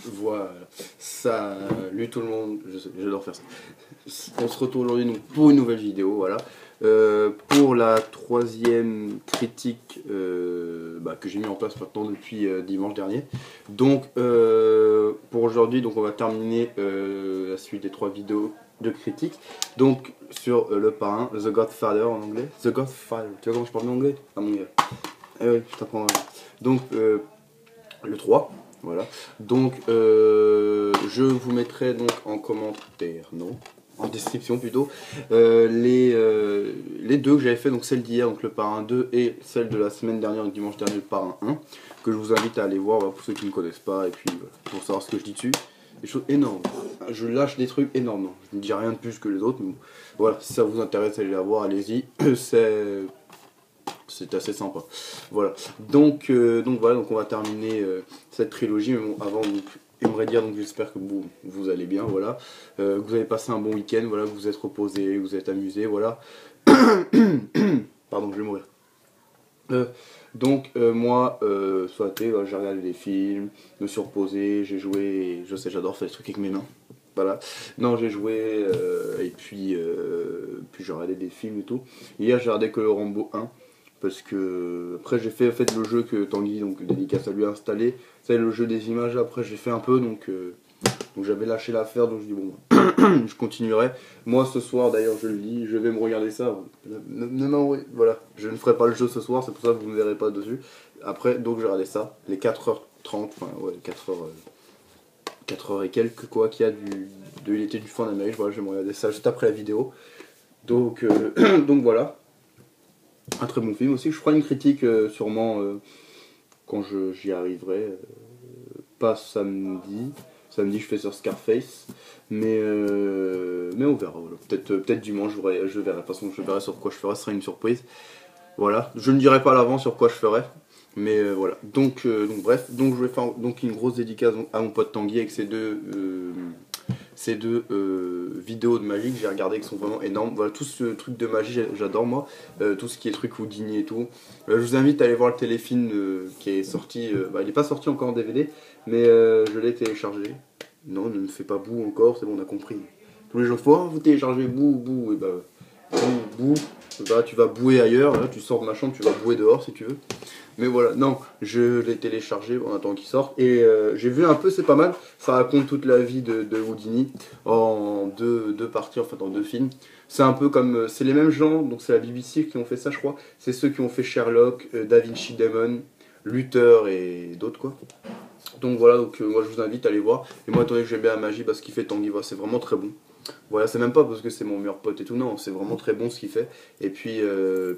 Voilà, salut tout le monde, j'adore faire ça. On se retrouve aujourd'hui donc pour une nouvelle vidéo, voilà. Pour la troisième critique que j'ai mis en place maintenant depuis dimanche dernier. Donc pour aujourd'hui, donc on va terminer la suite des 3 vidéos de critique. Donc sur le parrain, The Godfather en anglais. The Godfather, tu vois comment je parle en anglais? Ah mon gars. Eh oui, je t'apprends. Donc le 3. Voilà, donc je vous mettrai donc en commentaire, non, en description plutôt, les deux que j'avais fait, donc celle d'hier, donc le parrain 2, et celle de la semaine dernière, donc dimanche dernier, le parrain 1, que je vous invite à aller voir, voilà, pour ceux qui ne connaissent pas, et puis pour savoir ce que je dis dessus. Des choses énormes, je lâche des trucs énormes, non, je ne dis rien de plus que les autres, mais bon, voilà, si ça vous intéresse, allez la voir, allez-y, c'est assez sympa. Voilà. Donc voilà, donc on va terminer cette trilogie. Mais bon, avant, j'aimerais dire, donc j'espère que vous allez bien, voilà. Que vous avez passé un bon week-end, voilà, que vous êtes reposé, que vous êtes amusé, voilà. Pardon, je vais mourir. Moi, soit été, j'ai regardé des films, me suis reposé, j'ai joué, je sais, j'adore faire des trucs avec mes mains. Voilà. Non, j'ai joué, et puis j'ai regardé des films et tout. Hier, j'ai regardé que le Rambo 1. Parce que après j'ai fait le jeu que Tanguy, donc dédicace à lui, a installé. C'est le jeu des images, après j'ai fait un peu, donc j'avais lâché l'affaire, donc je dis bon, je continuerai. Moi ce soir d'ailleurs je le dis, je vais me regarder ça. Voilà, je ne ferai pas le jeu ce soir, c'est pour ça que vous ne me verrez pas dessus. Après, donc je vais regarder ça, les 4h30, enfin ouais, 4h et quelques quoi qu'il y a de l'été du fin d'Amérique. Voilà, je vais me regarder ça juste après la vidéo. Donc, donc voilà. Un très bon film aussi. Je ferai une critique sûrement quand j'y arriverai. Pas samedi. Samedi je fais sur Scarface. Mais on verra. Voilà. Peut-être dimanche je verrai. De toute façon je verrai sur quoi je ferai. Ce sera une surprise. Voilà. Je ne dirai pas à l'avance sur quoi je ferai. Mais voilà. Donc bref. Donc je vais faire donc une grosse dédicace à mon pote Tanguy avec ces deux vidéos de magie que j'ai regardé qui sont vraiment énormes. Voilà, tout ce truc de magie, j'adore moi. Tout ce qui est truc Houdini et tout. Je vous invite à aller voir le téléfilm qui est sorti. Il n'est pas sorti encore en DVD, mais je l'ai téléchargé. Non, ne me fais pas boue encore, c'est bon, on a compris. Tous les gens font, vous téléchargez boue, et boue, tu vas bouer ailleurs, là, tu sors de ma chambre, tu vas bouer dehors si tu veux. Mais voilà, non, je l'ai téléchargé en attendant qu'il sorte. Et j'ai vu un peu, c'est pas mal. Ça raconte toute la vie de Houdini en deux parties, en fait, en 2 films. C'est un peu comme. C'est les mêmes gens, donc c'est la BBC qui ont fait ça, je crois. C'est ceux qui ont fait Sherlock, Da Vinci Demon, Luther et d'autres, quoi. Donc voilà, moi je vous invite à aller voir. Et moi, attendez que j'aime bien la magie, parce qu'il fait Tanguy, voilà, c'est vraiment très bon. Voilà, c'est même pas parce que c'est mon meilleur pote et tout, non, c'est vraiment très bon ce qu'il fait. Et puis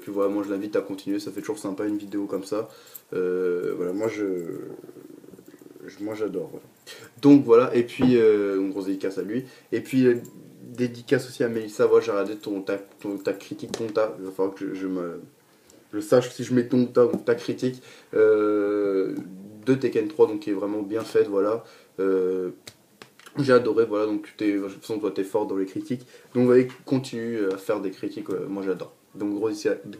voilà, moi je l'invite à continuer, ça fait toujours sympa une vidéo comme ça. Voilà, moi j'adore. Voilà. Donc voilà, et puis une grosse dédicace à lui. Et puis dédicace aussi à Mélissa, voilà, j'ai regardé ta critique, il va falloir que je sache si je mets ta critique de Tekken 3, donc qui est vraiment bien faite, voilà. J'ai adoré, voilà, donc de toute façon toi t'es fort dans les critiques, donc allez, continue à faire des critiques, moi j'adore. Donc gros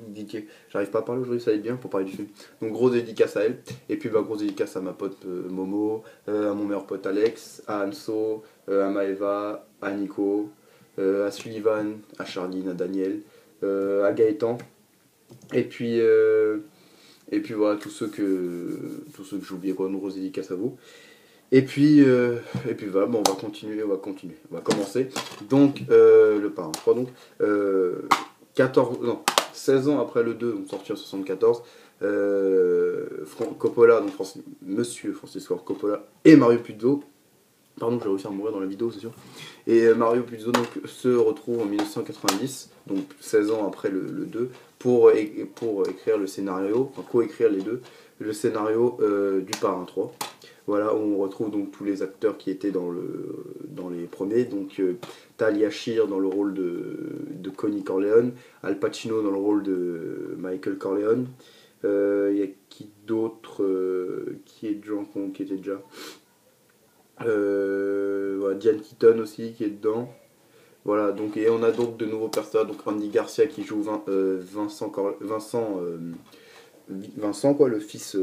dédicace, j'arrive pas à parler aujourd'hui, ça va être bien pour parler du film. Donc gros dédicace à elle, et puis gros dédicace à ma pote Momo, à mon meilleur pote Alex, à Anso, à Maeva, à Nico, à Sullivan, à Charline, à Daniel, à Gaëtan, et puis voilà, tous ceux que j'ai oublié, quoi, une grosse dédicace à vous. Et puis voilà, bon, on va continuer, on va commencer. Donc, le parrain 3, donc, 16 ans après le 2, donc sorti en 74, Coppola, donc Monsieur Francis Ford Coppola et Mario Puzo, pardon, je vais réussir à mourir dans la vidéo, c'est sûr, et Mario Puzo donc, se retrouve en 1990, donc 16 ans après le 2, pour écrire le scénario, enfin co-écrire les deux, le scénario du parrain 3. Voilà, où on retrouve donc tous les acteurs qui étaient dans les premiers. Donc Talia Shire dans le rôle de Connie Corleone, Al Pacino dans le rôle de Michael Corleone. Il y a qui d'autre qui était déjà voilà, Diane Keaton aussi qui est dedans. Voilà, donc, et on a donc de nouveaux personnages, donc Andy Garcia qui joue Vincent, quoi, le fils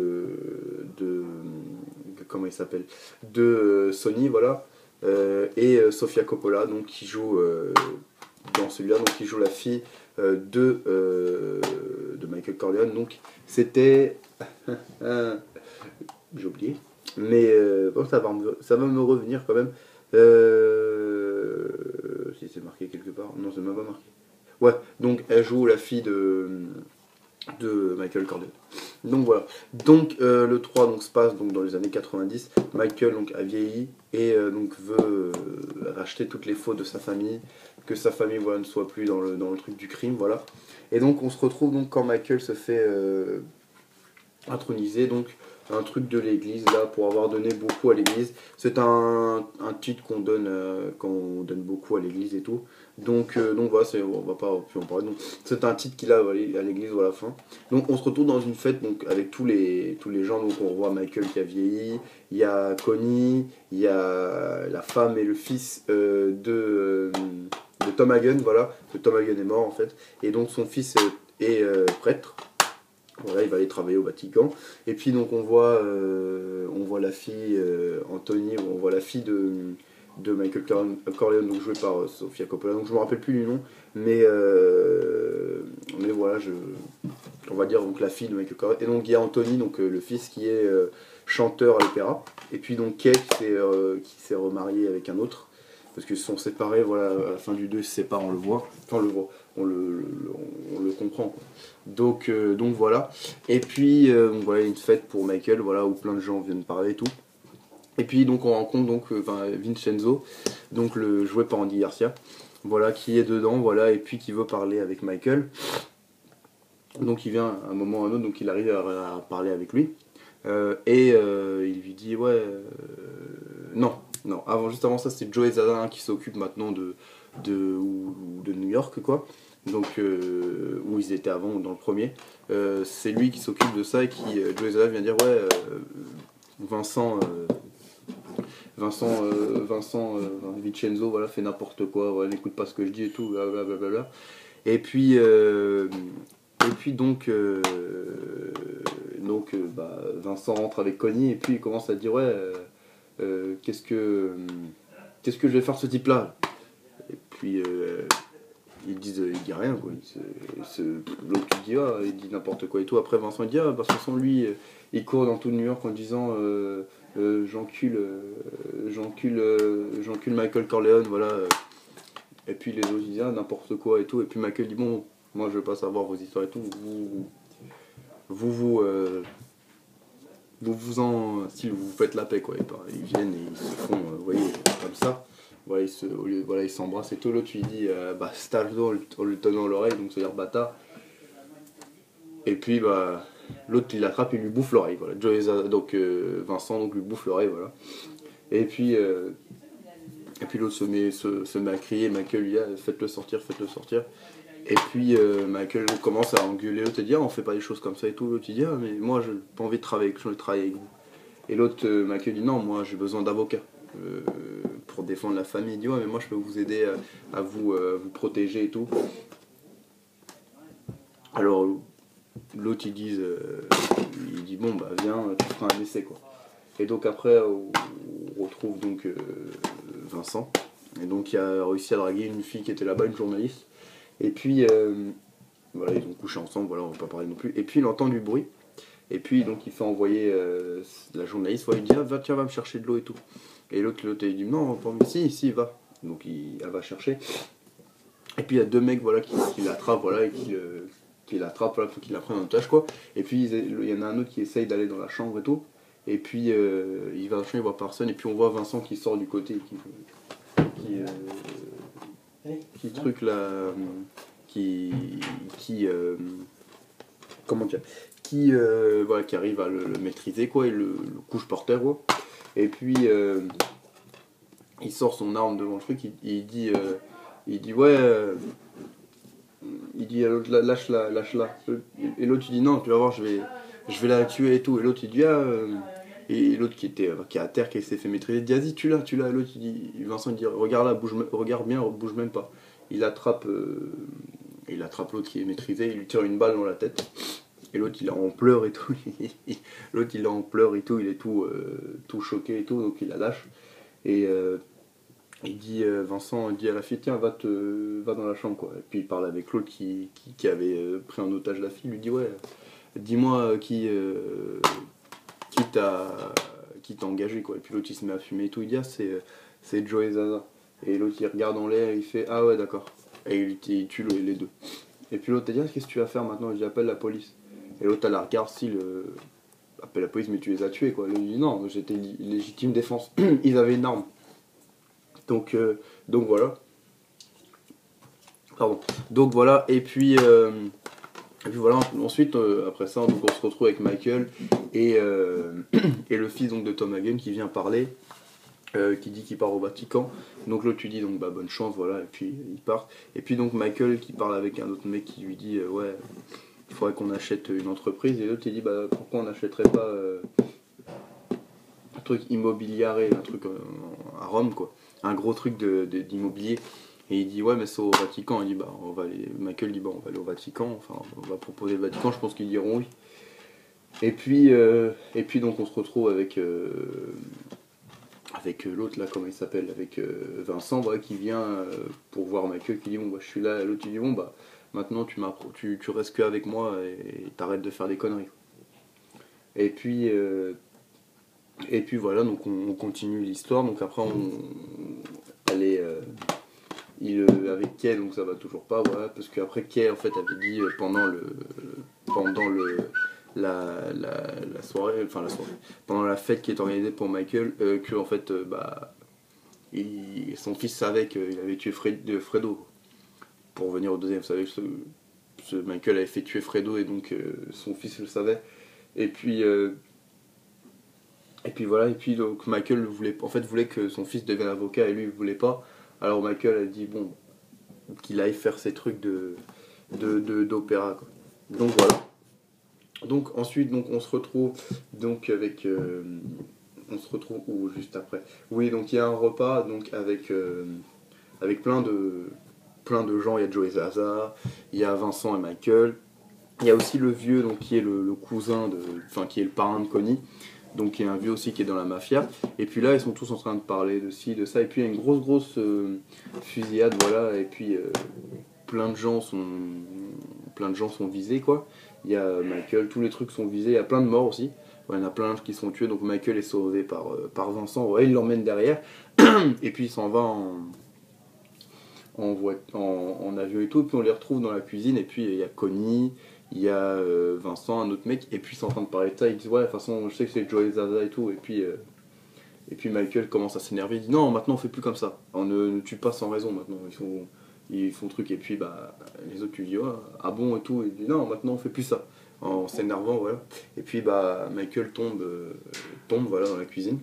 comment il s'appelle, de Sony, voilà, Sofia Coppola, donc qui joue dans celui-là, donc qui joue la fille de Michael Corleone. Donc c'était j'ai oublié, mais bon, ça va me revenir quand même. Si c'est marqué quelque part, non, c'est même pas marqué. Ouais, donc elle joue la fille de Michael Corleone. Donc voilà. Donc le 3 donc, se passe donc, dans les années 90. Michael donc, a vieilli et donc veut racheter toutes les fautes de sa famille, que sa famille voilà, ne soit plus dans le truc du crime. Voilà. Et donc on se retrouve donc quand Michael se fait introniser, donc un truc de l'église là pour avoir donné beaucoup à l'église. C'est un titre qu'on donne quand on donne beaucoup à l'église et tout. Donc voilà, on va pas plus en parler. Donc c'est un titre qu'il a à l'église à la fin. Donc on se retrouve dans une fête donc avec tous les gens. Donc on voit Michael qui a vieilli, il y a Connie, il y a la femme et le fils de Tom Hagen, voilà. Tom Hagen est mort en fait. Et donc son fils est prêtre. Voilà, il va aller travailler au Vatican. Et puis donc on voit la fille Anthony, on voit la fille de Michael Corleone, donc jouée par Sofia Coppola. Donc je me rappelle plus du nom, mais voilà, on va dire donc la fille de Michael Corleone. Et donc il y a Anthony, donc le fils qui est chanteur à l'opéra. Et puis donc Kate qui s'est remarié avec un autre. Parce qu'ils se sont séparés, voilà, à la fin du 2, ils se séparent, on le voit. Enfin, on le voit, on le comprend, quoi. Donc voilà. Et puis, voilà, une fête pour Michael, voilà, où plein de gens viennent parler et tout. Et puis, donc, on rencontre donc, Vincenzo, donc le joué par Andy Garcia, voilà, qui est dedans, voilà, et puis qui veut parler avec Michael. Donc, il vient à un moment ou à un autre, donc il arrive à parler avec lui. Il lui dit, ouais, non. Non, juste avant ça, c'est Joey Zadin qui s'occupe maintenant de New York, quoi. Donc, où ils étaient avant, dans le premier. C'est lui qui s'occupe de ça et qui, Joey Zadin vient dire, ouais, Vincenzo, voilà, fait n'importe quoi, voilà, n'écoute pas ce que je dis et tout, blablabla. Et puis, Vincent rentre avec Connie et puis il commence à dire, ouais, qu'est-ce que je vais faire ce type là. Et puis il dit rien quoi. L'autre il dit n'importe quoi et tout. Après Vincent il dit parce que sans lui il court dans tout New York en disant j'encule Michael Corleone, voilà. Et puis les autres ils disent n'importe quoi et tout. Et puis Michael dit bon, moi je veux pas savoir vos histoires et tout. Si vous faites la paix quoi, ils viennent et ils se font, vous voyez, comme ça, voilà, ils s'embrassent et tout. L'autre lui dit bastardo en lui tenant l'oreille, donc c'est-à-dire bâtard. Et puis l'autre il l'attrape et lui bouffe l'oreille, voilà. Donc Vincent donc lui bouffe l'oreille, voilà. Et puis l'autre se met à crier, Michael lui dit faites-le sortir. Et puis Michael commence à engueuler l'autre et dit on fait pas des choses comme ça et tout. L'autre il dit mais moi j'ai pas envie de travailler avec vous. Et l'autre Michael dit non, moi j'ai besoin d'avocats pour défendre la famille. Il dit ouais mais moi je peux vous aider à vous protéger et tout. Alors l'autre il dit bon bah viens, tu feras un essai quoi. Et donc après on retrouve donc Vincent. Et donc il a réussi à draguer une fille qui était là-bas, une journaliste. Et puis, voilà, ils ont couché ensemble, voilà, on va pas parler non plus. Et puis, il entend du bruit. Et puis, donc, il fait envoyer la journaliste, il dit tiens, va me chercher de l'eau et tout. Et l'autre il dit non, pas si, va. Donc, elle va chercher. Et puis, il y a deux mecs, voilà, qui l'attrapent, voilà, et qui l'attrapent, voilà, faut qu'ils la prennent en otage, quoi. Et puis, il y en a un autre qui essaye d'aller dans la chambre et tout. Et puis, il va dans la chambre, il voit personne. Et puis, on voit Vincent qui sort du côté, qui truc là, comment dire, voilà, qui arrive à le maîtriser quoi, et le couche par terre quoi. Et puis il sort son arme devant le truc, il dit ouais, il dit à l'autre lâche-la. Et l'autre il dit non, tu vas voir, je vais la tuer et tout. Et l'autre il dit et l'autre qui est à terre, qui s'est fait maîtriser, il dit vas-y tu l'as. Et l'autre il dit, Vincent il dit regarde là, regarde bien, bouge même pas. Il attrape l'autre qui est maîtrisé, il lui tire une balle dans la tête. Et l'autre il est en pleurs et tout, l'autre il est en pleurs et tout, il est tout choqué et tout, donc il la lâche. Et il dit, Vincent dit à la fille, tiens, va dans la chambre quoi. Et puis il parle avec l'autre qui avait pris en otage la fille, il lui dit, ouais, dis-moi qui t'a engagé quoi. Et puis l'autre il se met à fumer et tout, il dit, ah, c'est Joey Zaza. Et l'autre il regarde en l'air et il fait, ah ouais, d'accord. Et il tue les deux. Et puis l'autre, t'as dit, ah, qu'est-ce que tu vas faire maintenant? J'appelle la police. Et l'autre, elle la regarde, appelle la police, mais tu les as tués, quoi. Il dit, non, j'étais légitime défense. Ils avaient une arme. Donc, donc voilà. Pardon. Donc voilà, et puis voilà, ensuite, après ça, donc on se retrouve avec Michael et le fils donc, de Tom Hagen qui vient parler, qui dit qu'il part au Vatican. Donc l'autre lui dit donc bah bonne chance, voilà, et puis il part. Et puis donc Michael qui parle avec un autre mec qui lui dit ouais, il faudrait qu'on achète une entreprise. Et l'autre il dit bah pourquoi on n'achèterait pas un truc immobiliaré, un truc à Rome quoi, un gros truc d'immobilier. Et il dit ouais mais c'est au Vatican. Il dit bah on va aller. Michael dit bah on va aller au Vatican, enfin on va proposer le Vatican, je pense qu'ils diront oui. Et puis donc on se retrouve avec l'autre là, comment il s'appelle, avec Vincent, voilà, qui vient pour voir Michael, qui dit bon bah je suis là, l'autre il dit bon bah maintenant tu restes que avec moi et t'arrêtes de faire des conneries. Et puis voilà, donc on continue l'histoire, donc après elle est avec Kay, donc ça va toujours pas, voilà, parce qu'après Kay en fait avait dit pendant la soirée, pendant la fête qui est organisée pour Michael, que en fait bah son fils savait qu'il avait tué Fredo. Pour revenir au deuxième, vous savez que Michael avait fait tuer Fredo et donc son fils le savait. Et puis voilà, et puis donc Michael voulait que son fils devienne avocat et lui il voulait pas. Alors Michael a dit bon qu'il aille faire ses trucs d'opéra quoi. Donc voilà. Donc ensuite donc on se retrouve donc avec on se retrouve où juste après. Oui, donc il y a un repas donc avec plein de gens, il y a Joey Zaza, il y a Vincent et Michael. Il y a aussi le vieux donc qui est le cousin qui est le parrain de Connie. Donc il y a un vieux aussi qui est dans la mafia. Et puis là ils sont tous en train de parler de ci, de ça. Et puis il y a une grosse fusillade, voilà. Et puis plein de gens sont visés quoi. Il y a Michael, tous les trucs sont visés. Il y a plein de morts aussi. Ouais, il y en a plein qui sont tués. Donc Michael est sauvé par Vincent. Ouais, il l'emmène derrière. Et puis il s'en va en avion et tout. Et puis on les retrouve dans la cuisine. Et puis il y a Connie. Il y a Vincent, un autre mec, et puis ils sont en train de parler de ça, ils disent ouais, de toute façon, je sais que c'est Joey Zaza et tout, et puis Michael commence à s'énerver, il dit non, maintenant on fait plus comme ça, on ne tue pas sans raison maintenant, ils font truc, et puis bah, les autres tu dis ouais, ah bon et tout, et il dit non, maintenant on fait plus ça, en s'énervant, voilà, et puis bah Michael tombe voilà, dans la cuisine,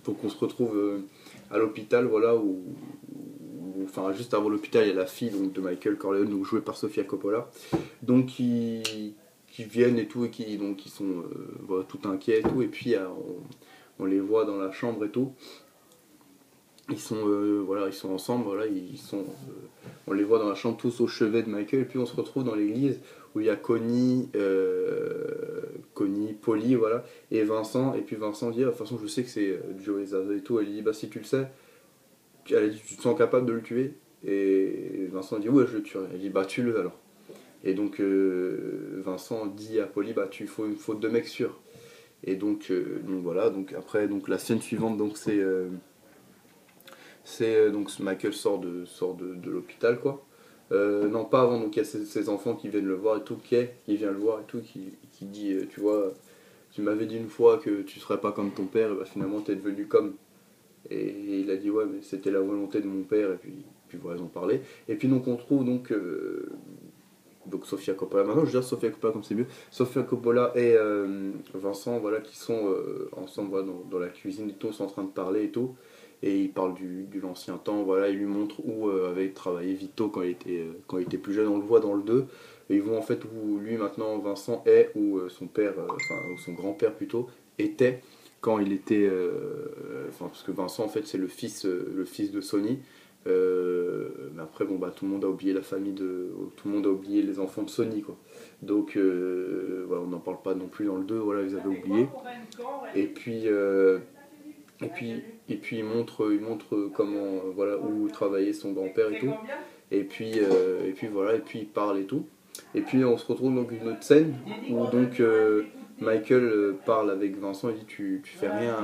donc on se retrouve à l'hôpital, voilà, enfin juste avant l'hôpital, il y a la fille donc, de Michael Corleone, donc jouée par Sofia Coppola, donc qui viennent et tout, et qui sont voilà, tout inquiets et tout, et puis on les voit dans la chambre et tout, ils sont ensemble, voilà, on les voit dans la chambre tous au chevet de Michael, et puis on se retrouve dans l'église où il y a Connie, Polly, voilà, et Vincent, et puis Vincent dit, de toute façon je sais que c'est Joey Zaza et tout, elle dit, bah si tu le sais, elle a dit, tu te sens capable de le tuer? Et Vincent dit, ouais je le tuerai, elle dit, bah tue-le alors. Et donc Vincent dit à Polly, bah tu faut une faute de mec sûr. Et donc voilà, donc après donc la scène suivante donc c'est donc Michael sort de l'hôpital quoi. Non pas avant, donc il y a ses enfants qui viennent le voir et tout, qui vient le voir et tout, qui dit tu vois, tu m'avais dit une fois que tu serais pas comme ton père, et bah finalement t'es devenu comme. Et il a dit ouais mais c'était la volonté de mon père, et puis voilà ils ont parlé. Et puis donc on trouve donc Sofia Coppola, maintenant je veux dire Sofia Coppola comme c'est mieux, Sofia Coppola et Vincent voilà, qui sont ensemble voilà, dans la cuisine et tout, sont en train de parler et tout, et ils parlent de l'ancien temps, voilà, ils lui montrent où avait travaillé Vito quand il était plus jeune, on le voit dans le 2, et ils vont en fait où lui maintenant Vincent est, où son père, où son grand-père plutôt, était quand il était, parce que Vincent en fait c'est le fils de Sonny, Mais après, bon, bah, tout le monde a oublié la famille de. Tout le monde a oublié les enfants de Sonny, quoi. Donc, voilà, on n'en parle pas non plus dans le 2, voilà, ils avaient oublié. Et puis, et puis, et puis il montre comment, voilà, où travaillait son grand-père et tout. Et puis voilà, et puis il parle et tout. Et puis on se retrouve donc une autre scène où donc Michael parle avec Vincent et dit tu fais rien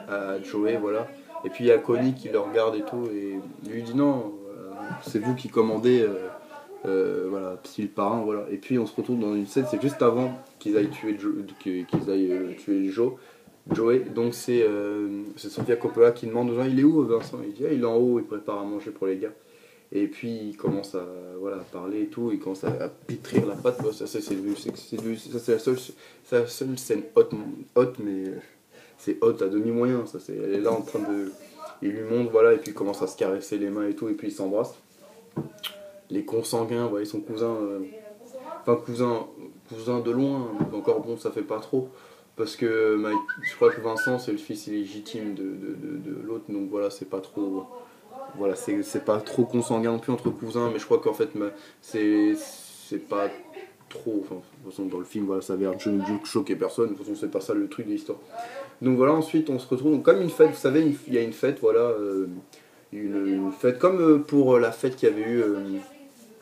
à Joey, voilà. Et puis il y a Connie qui le regarde et tout, et lui dit non, c'est vous qui commandez, voilà, si le parrain, voilà. Et puis on se retrouve dans une scène, c'est juste avant qu'ils aillent tuer qu'ils aillent tuer Joey. Donc c'est Sofia Coppola qui demande aux gens il est où Vincent, il dit ah, il est en haut, il prépare à manger pour les gars. Et puis il commence à, voilà, parler et tout, il commence à pétrir la pâte. Bon, ça c'est la seule scène haute, mais c'est haute à demi-moyen. Elle est là en train de. Il lui montre, voilà, et puis il commence à se caresser les mains et tout, et puis ils s'embrassent. Les consanguins, voilà, ils sont cousins. Enfin, cousins de loin, donc encore bon, ça fait pas trop. Parce que je crois que Vincent, c'est le fils illégitime de l'autre, donc voilà, c'est pas trop. Voilà, c'est pas trop consanguin non plus entre cousins, mais je crois qu'en fait, c'est pas trop. Enfin, de toute façon, dans le film, voilà, ça avait l'air de choquer personne. De toute façon, c'est pas ça le truc de l'histoire. Donc voilà, ensuite, on se retrouve donc, comme une fête. Vous savez, il y a une fête, voilà, une fête comme pour la fête qu'il y avait eu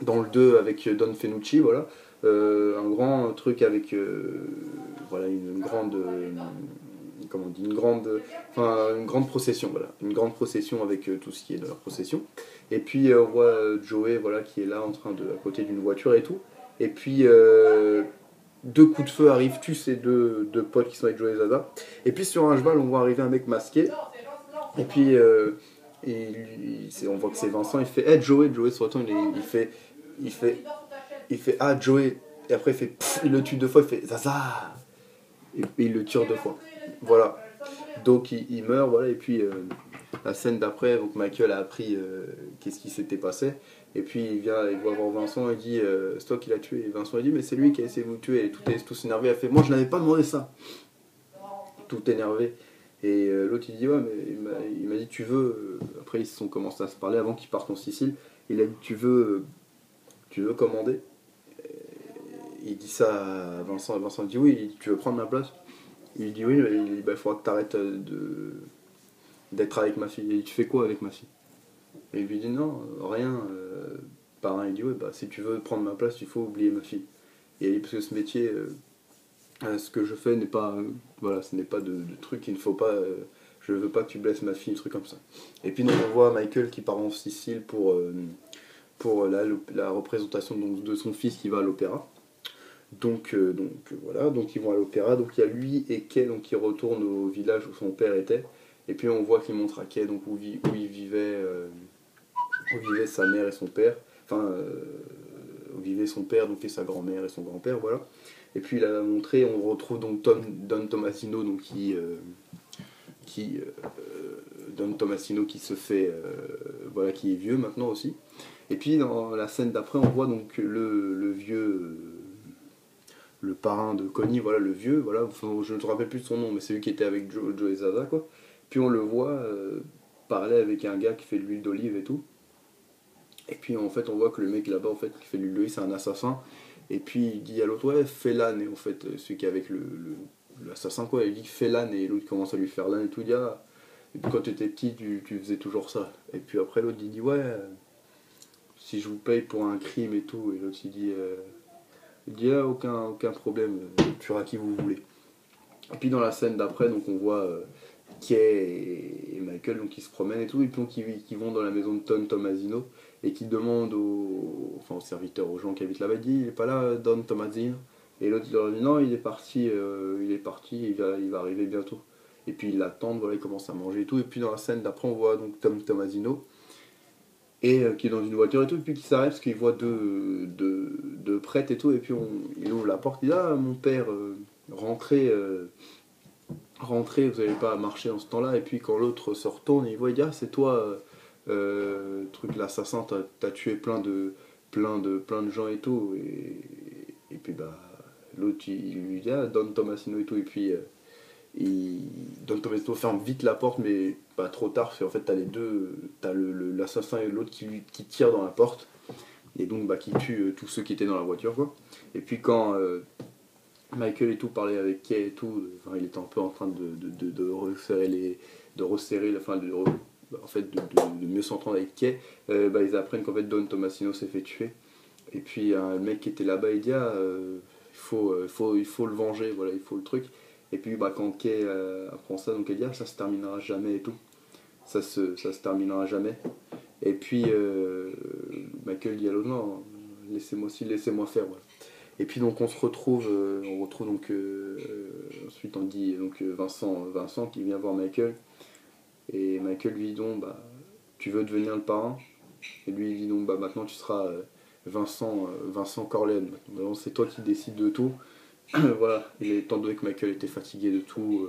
dans le 2 avec Don Fenucci, voilà. Un grand truc avec voilà, une grande. Comment on dit, une grande procession, voilà, une grande procession avec tout ce qui est de la procession. Et puis on voit Joey, voilà, qui est là en train à côté d'une voiture et tout. Et puis deux coups de feu arrivent, tuent ces deux potes qui sont avec Joey et Zaza. Et puis sur un cheval, on voit arriver un mec masqué. Et puis on voit que c'est Vincent. Il fait hey, Joey se retourne, il fait ah Joey. Et après il fait pff, il le tue deux fois, il fait Zaza. Et il le tire deux fois. Voilà. Donc il meurt, voilà, et puis la scène d'après, donc Michael a appris qu'est-ce qui s'était passé, et puis il vient, il voit voir Vincent, il dit c'est toi qui l'as tué, et Vincent il dit mais c'est lui qui a essayé de vous tuer, et tout énervé, il fait moi je n'avais pas demandé ça, tout énervé, et l'autre il dit ouais mais il m'a dit tu veux, après ils se sont commencé à se parler avant qu'ils partent en Sicile, il a dit tu veux commander, il dit ça à Vincent, et Vincent dit oui, il dit, tu veux prendre ma place, il dit oui, il dit bah, il faudra que tu arrêtes d'être avec ma fille. Et tu fais quoi avec ma fille? Et il lui dit non, rien. Parrain, il dit ouais, bah si tu veux prendre ma place, il faut oublier ma fille. Et il dit parce que ce métier, ce que je fais n'est pas, voilà, ce n'est pas de truc, il ne faut pas, je veux pas que tu blesses ma fille, un truc comme ça. Et puis donc, on voit Michael qui part en Sicile pour la représentation donc, de son fils qui va à l'opéra. Donc voilà, donc ils vont à l'opéra, donc il y a lui et Kay donc, qui retournent au village où son père était, et puis on voit qu'il montre à Kay donc, où vivaient sa mère et son père, enfin où vivait son père donc, et sa grand-mère et son grand-père, voilà. Et puis il a montré, on retrouve donc Don Tomasino donc, Don Tomasino qui se fait, voilà, qui est vieux maintenant aussi. Et puis dans la scène d'après on voit donc le vieux... le parrain de Connie, voilà, le vieux, voilà, enfin, je ne te rappelle plus de son nom, mais c'est lui qui était avec Joe et Zaza, quoi. Puis on le voit parler avec un gars qui fait de l'huile d'olive et tout. Et puis en fait, on voit que le mec là-bas, en fait, qui fait de l'huile d'olive, c'est un assassin. Et puis il dit à l'autre, ouais, fais l'âne, et en fait, celui qui est avec l'assassin, quoi, il dit fais l'âne, et l'autre commence à lui faire l'âne et tout, il dit, ah, et puis quand tu étais petit, tu faisais toujours ça. Et puis après, l'autre, il dit, ouais, si je vous paye pour un crime et tout, et l'autre, il dit ah, aucun problème, tuera qui vous voulez. Et puis dans la scène d'après, donc on voit Kay et Michael donc, qui se promènent et tout, et puis donc, qui vont dans la maison de Don Tomasino et qui demandent aux serviteurs, aux gens qui habitent là-bas, il dit il est pas là Don Tomasino. Et l'autre leur dit non, il est parti, il va arriver bientôt. Et puis ils l'attendent, voilà, ils commencent à manger et tout. Et puis dans la scène d'après, on voit donc Don Tomasino et qui est dans une voiture et tout, et puis qui s'arrête parce qu'il voit deux prêtres et tout, et puis il ouvre la porte, il dit ah mon père, rentrez, vous n'allez pas marcher en ce temps-là, et puis quand l'autre se retourne, il voit, il dit ah c'est toi, truc l'assassin, t'as tué plein de gens et tout, et puis bah l'autre il lui dit ah Don Tomasino et tout, et puis Don Tomato ferme vite la porte, mais pas trop tard, parce qu'en fait, t'as les deux, t'as l'assassin et l'autre qui tirent dans la porte, et donc qui tuent tous ceux qui étaient dans la voiture, quoi. Et puis quand Michael et tout parlait avec Kay et tout, enfin, il était un peu en train de resserrer de resserrer, enfin, en fait, de mieux s'entendre avec Kay, ils apprennent qu'en fait Don Tomasino s'est fait tuer. Et puis un mec qui était là-bas, il dit il faut le venger, voilà, il faut le truc. Et puis quand Kay apprend ça, donc elle dit ça se terminera jamais et tout. Ça se terminera jamais. Et puis Michael dit à l'autre non, laissez-moi faire. Voilà. Et puis donc on retrouve donc ensuite on dit donc Vincent qui vient voir Michael. Et Michael lui dit donc tu veux devenir le parrain. Et lui il dit donc maintenant tu seras Vincent Corleone. Maintenant c'est toi qui décides de tout. Voilà. Et étant donné que Michael était fatigué de tout,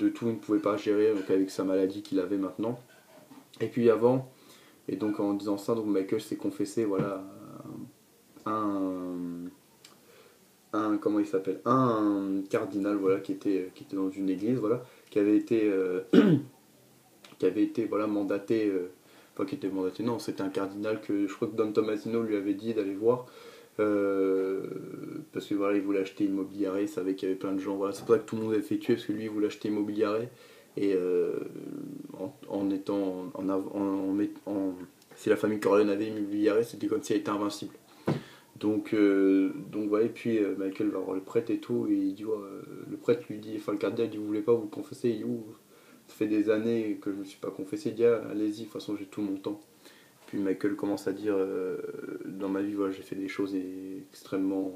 il ne pouvait pas gérer donc avec sa maladie qu'il avait maintenant. Et puis avant, et donc en disant ça, donc Michael s'est confessé voilà un comment il s'appelle, un cardinal voilà qui était dans une église voilà qui avait été voilà mandaté enfin qui était mandaté non c'était un cardinal que je crois que Don Tomasino lui avait dit d'aller voir parce que voilà il voulait acheter Immobiliare, il savait qu'il y avait plein de gens voilà c'est pour ça que tout le monde avait fait tuer parce que lui il voulait acheter Immobiliare et en étant si la famille Corleone avait Immobiliare c'était comme si elle était invincible. Donc voilà, et puis Michael va voir le prêtre et tout, et il dit, le prêtre lui dit, enfin le cardinal dit, vous voulez pas vous confesser, il dit, ça fait des années que je me suis pas confessé, il dit, allez-y, de toute façon j'ai tout mon temps. Puis Michael commence à dire, dans ma vie, voilà, j'ai fait des choses extrêmement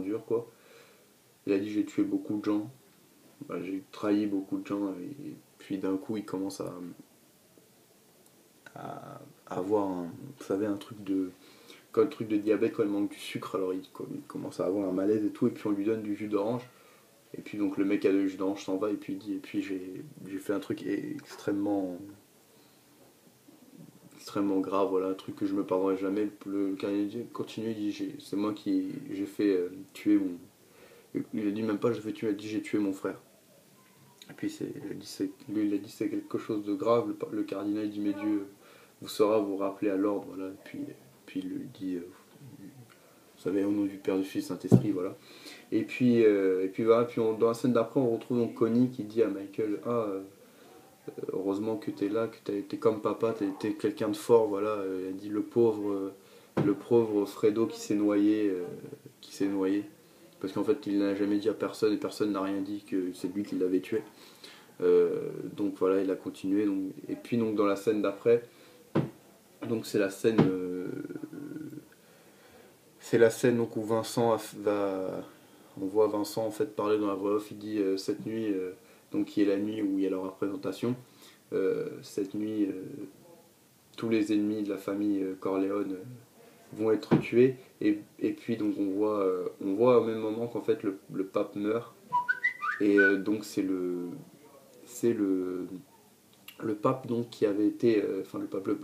dures, quoi. Il a dit, j'ai tué beaucoup de gens, j'ai trahi beaucoup de gens, et puis d'un coup, il commence à avoir, vous savez, un truc de quand le truc de diabète, quand il manque du sucre, alors il commence à avoir un malaise et tout, et puis on lui donne du jus d'orange. Et puis donc le mec a le jus d'orange s'en va, et puis il dit, et puis j'ai fait un truc extrêmement grave, voilà, un truc que je me pardonnerai jamais. Le Canadien continue, il dit, c'est moi qui j'ai fait tuer mon... Il a dit même pas j'ai fait tuer, il a dit j'ai tué mon frère. Et puis il a dit c'est quelque chose de grave, le cardinal dit mais Dieu vous saura vous rappeler à l'ordre, voilà, puis il lui dit vous savez, au nom du Père, du Fils, du Saint-Esprit, voilà. Et puis voilà, dans la scène d'après, on retrouve donc Connie qui dit à Michael, heureusement que t'es là, que t'es comme papa, t'es quelqu'un de fort, voilà. Elle dit le pauvre Fredo qui s'est noyé, parce qu'en fait il n'a jamais dit à personne et personne n'a rien dit que c'est lui qui l'avait tué. Donc voilà, il a continué. Donc, et puis donc dans la scène d'après, donc c'est la scène donc où on voit Vincent en fait parler dans la voix off. Il dit cette nuit, donc qui est la nuit où il y a la représentation. Cette nuit, tous les ennemis de la famille Corleone vont être tués. Et puis donc on voit au même moment qu'en fait le pape meurt. Et donc le pape donc qui avait été, enfin le pape, le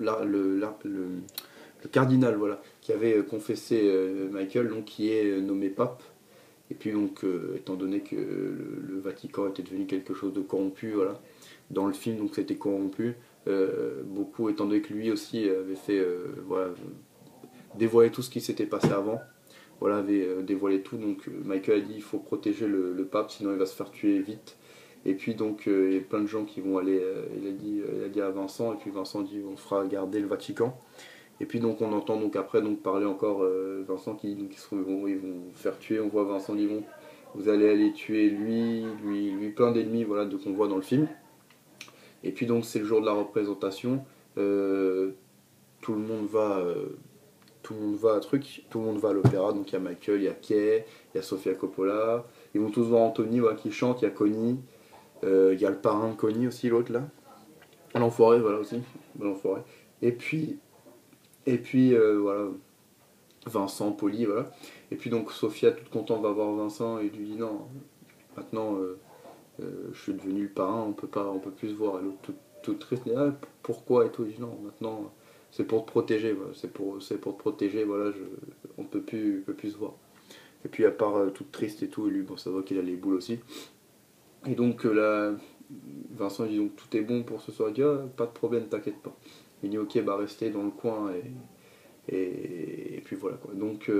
cardinal voilà, qui avait confessé Michael, donc qui est nommé pape. Et puis donc, étant donné que le Vatican était devenu quelque chose de corrompu, voilà, dans le film donc c'était corrompu, beaucoup, étant donné que lui aussi avait fait, voilà, dévoiler tout ce qui s'était passé avant, voilà, avait dévoilé tout, donc Michael a dit il faut protéger le pape, sinon il va se faire tuer vite. Et puis donc il y a plein de gens qui vont aller, il a dit à Vincent, et puis Vincent dit on fera garder le Vatican. Et puis donc on entend donc après donc parler encore Vincent qui donc, ils vont faire tuer, on voit Vincent dit bon, vous allez aller tuer lui plein d'ennemis voilà qu'on voit dans le film. Et puis donc c'est le jour de la représentation, tout le monde va tout le monde va tout le monde va à l'opéra, donc il y a Michael, il y a Kay, il y a Sofia Coppola, ils vont tous voir Anthony voilà, qui chante, il y a Connie, il y a le parrain de Connie aussi l'autre là, l'enfoiré voilà aussi, l'enfoiré. Et puis voilà, Vincent, Poli, voilà. Et puis donc Sophia, toute contente, va voir Vincent et lui dit non, maintenant je suis devenu le parrain, on peut plus se voir. Et l'autre toute triste, dit pourquoi et tout. Il dit non, maintenant c'est pour te protéger, voilà. c'est pour te protéger, voilà, on peut plus se voir. Et puis à part toute triste et tout, et lui, bon, ça voit qu'il a les boules aussi. Et donc là, Vincent dit donc tout est bon pour ce soir. Il dit ah, pas de problème, t'inquiète pas. Il dit ok, bah restez dans le coin et puis voilà quoi. Donc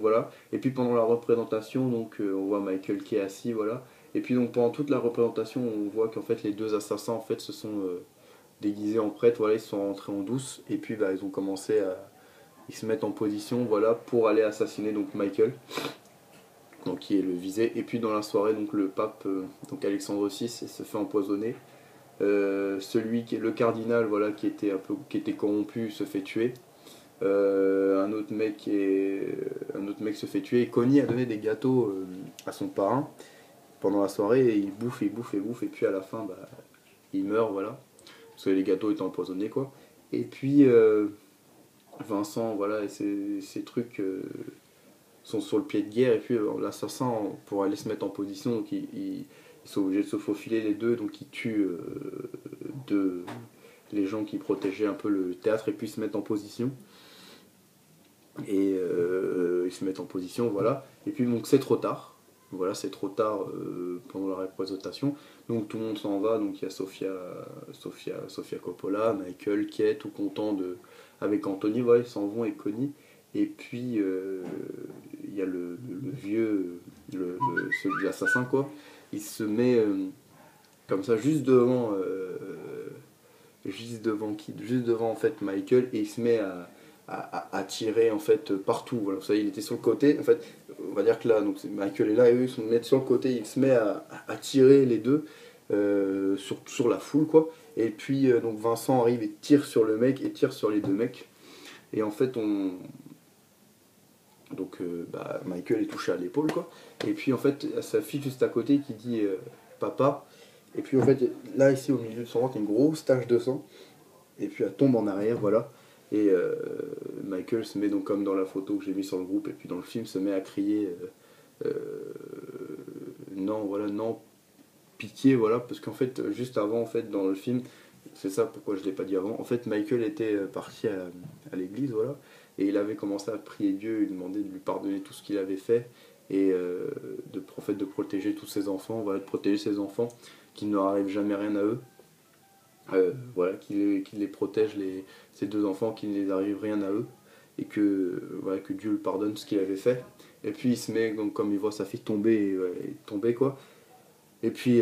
voilà. Et puis pendant la représentation, on voit Michael qui est assis, voilà. Et puis donc pendant toute la représentation, on voit qu'en fait les deux assassins en fait se sont déguisés en prêtres, voilà, ils sont rentrés en douce et puis bah ils ont commencé à ils se mettent en position, voilà, pour aller assassiner donc Michael, donc qui est le visé. Et puis dans la soirée, donc le pape, donc Alexandre VI, se fait empoisonner. Celui qui est le cardinal, voilà, qui était corrompu, se fait tuer. Un autre mec se fait tuer. Et Connie a donné des gâteaux à son parrain pendant la soirée. Et il bouffe, il bouffe, il bouffe. Et puis à la fin, bah, il meurt, voilà. Parce que les gâteaux étaient empoisonnés, quoi. Et puis Vincent, voilà, et ces trucs sont sur le pied de guerre. Et puis l'assassin, pour aller se mettre en position, donc ils sont obligés de se faufiler les deux. Donc ils tuent les gens qui protégeaient un peu le théâtre. Et puis ils se mettent en position. Et ils se mettent en position, voilà. Et puis donc c'est trop tard. Voilà, c'est trop tard pendant la représentation. Donc tout le monde s'en va. Donc il y a Sofia Coppola, Michael qui est tout content avec Anthony. Voilà, ils s'en vont et Connie. Et puis il y a le vieux, l'assassin quoi. Il se met comme ça juste devant en fait Michael et il se met à tirer en fait partout. Voilà, vous savez, il était sur le côté. En fait, on va dire que là, donc Michael est là et eux ils se mettent sur le côté. Il se met à tirer les deux sur la foule quoi. Et puis donc Vincent arrive et tire sur le mec et tire sur les deux mecs. Et en fait bah, Michael est touché à l'épaule quoi. Et puis en fait sa fille juste à côté qui dit papa. Et puis en fait là ici au milieu de son ventre il y a une grosse tache de sang. Et puis elle tombe en arrière, voilà. Et Michael se met donc comme dans la photo que j'ai mis sur le groupe et puis dans le film se met à crier non voilà non pitié voilà parce qu'en fait juste avant en fait dans le film c'est ça pourquoi je l'ai pas dit avant en fait Michael était parti à l'église voilà et il avait commencé à prier Dieu, il demandait de lui pardonner tout ce qu'il avait fait et en fait, de protéger tous ses enfants voilà de protéger ses enfants qu'il ne leur arrive jamais rien à eux. Voilà, qu'il les protège, ces deux enfants, qu'il ne les arrive rien à eux, et voilà, que Dieu le pardonne ce qu'il avait fait. Et puis il se met, donc, comme il voit sa fille tomber, tomber quoi, et puis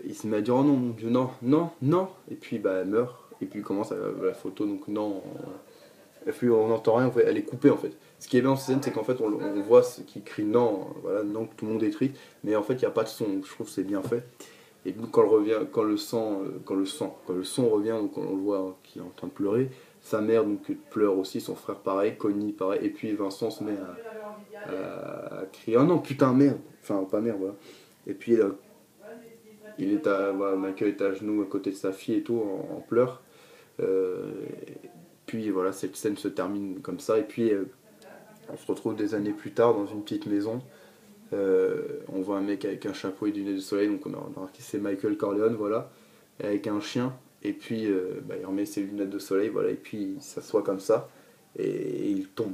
il se met à dire oh non mon Dieu, non, non, non, et puis bah, elle meurt, et puis il commence la photo, donc non, et puis on n'entend rien, en fait, elle est coupée en fait. Ce qui est bien en scène, c'est qu'en fait on voit ce qui crie non, voilà, non, que tout le monde est triste, mais en fait il n'y a pas de son, je trouve que c'est bien fait. Et donc quand le son revient, donc on le voit qu'il est en train de pleurer. Sa mère donc pleure aussi, son frère pareil, Connie pareil, et puis Vincent se met à crier oh non putain merde, enfin pas merde voilà. Et puis voilà, Michael est à genoux à côté de sa fille et tout en pleurs. Euh, puis voilà, cette scène se termine comme ça et puis on se retrouve des années plus tard dans une petite maison. On voit un mec avec un chapeau et des lunettes de soleil, donc on a remarqué c'est Michael Corleone, voilà, avec un chien, et puis bah, il remet ses lunettes de soleil, voilà, et puis il s'assoit comme ça, et il tombe.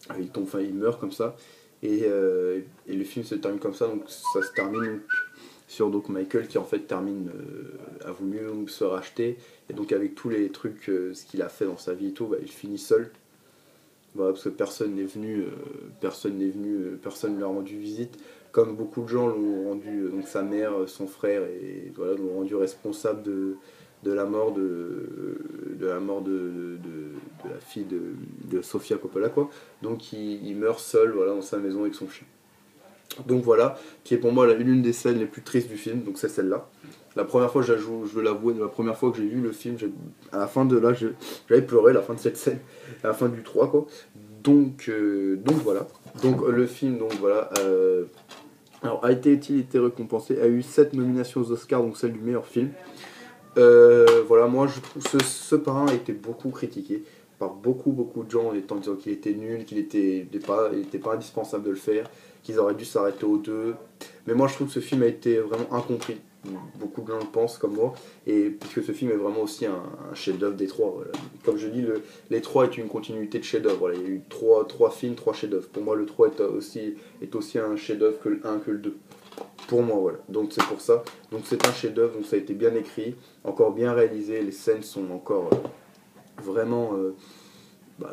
Enfin il meurt comme ça, et le film se termine comme ça, donc ça se termine donc, sur donc, Michael qui en fait a voulu donc, se racheter, et donc avec tous les trucs, ce qu'il a fait dans sa vie et tout, bah, il finit seul. Voilà, parce que personne n'est venu, personne ne lui a rendu visite. Comme beaucoup de gens l'ont rendu, donc sa mère, son frère, et voilà, l'ont rendu responsable de la mort de la fille de Sofia Coppola, quoi. Donc il meurt seul, voilà, dans sa maison avec son chien. Donc voilà, qui est pour moi l'une des scènes les plus tristes du film, donc c'est celle-là. La première fois, je veux l'avouer, la première fois que j'ai vu le film, à la fin de là, j'avais pleuré à la fin de cette scène, à la fin du 3 quoi. Donc voilà. Donc le film, donc voilà, alors il été récompensé, a eu 7 nominations aux Oscars, donc celle du meilleur film. Voilà, moi je trouve ce parrain a été beaucoup critiqué par beaucoup de gens en disant qu'il était nul, qu'il était pas indispensable de le faire, qu'ils auraient dû s'arrêter aux deux. Mais moi je trouve que ce film a été vraiment incompris. Beaucoup de gens le pensent comme moi, et puisque ce film est vraiment aussi un chef-d'œuvre des trois. Voilà. Comme je dis, les trois est une continuité de chef-d'œuvre. Voilà. Il y a eu trois films, trois chefs-d'œuvre. Pour moi, le 3 est aussi un chef-d'œuvre que le 1 que le 2. Pour moi, voilà. Donc c'est pour ça. Donc c'est un chef-d'œuvre, donc ça a été bien écrit, encore bien réalisé, les scènes sont encore vraiment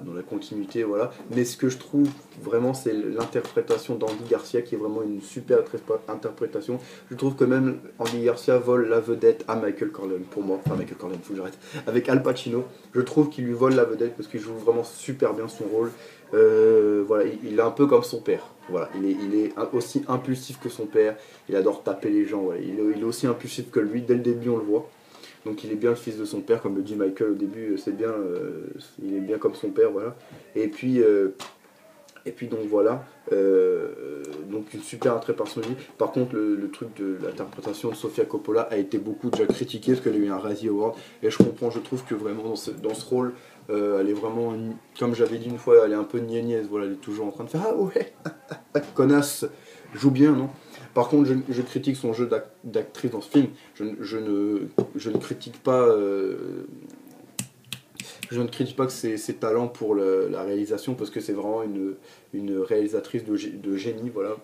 dans la continuité, voilà. Mais ce que je trouve vraiment, c'est l'interprétation d'Andy Garcia qui est vraiment une super interprétation. Je trouve que même Andy Garcia vole la vedette à Michael Corleone, pour moi. Enfin, Michael Corleone, faut que j'arrête. Avec Al Pacino, je trouve qu'il lui vole la vedette parce qu'il joue vraiment super bien son rôle. Voilà, il est un peu comme son père. Voilà, il est aussi impulsif que son père. Il adore taper les gens. Voilà. Il est aussi impulsif que lui. Dès le début, on le voit. Donc il est bien le fils de son père, comme le dit Michael au début, c'est bien, il est bien comme son père, voilà. Et puis, donc voilà, donc une super interprétation de lui. Par contre, le truc de l'interprétation de Sofia Coppola a été beaucoup déjà critiqué parce qu'elle a eu un Razzie Award. Et je comprends, je trouve que vraiment dans ce rôle, elle est vraiment, comme j'avais dit une fois, elle est un peu niaise, voilà, elle est toujours en train de faire ah ouais, connasse, joue bien, non? Par contre, je critique son jeu d'actrice dans ce film. Je ne critique pas. Je ne critique pas que ses talents pour la réalisation parce que c'est vraiment une réalisatrice de génie, voilà.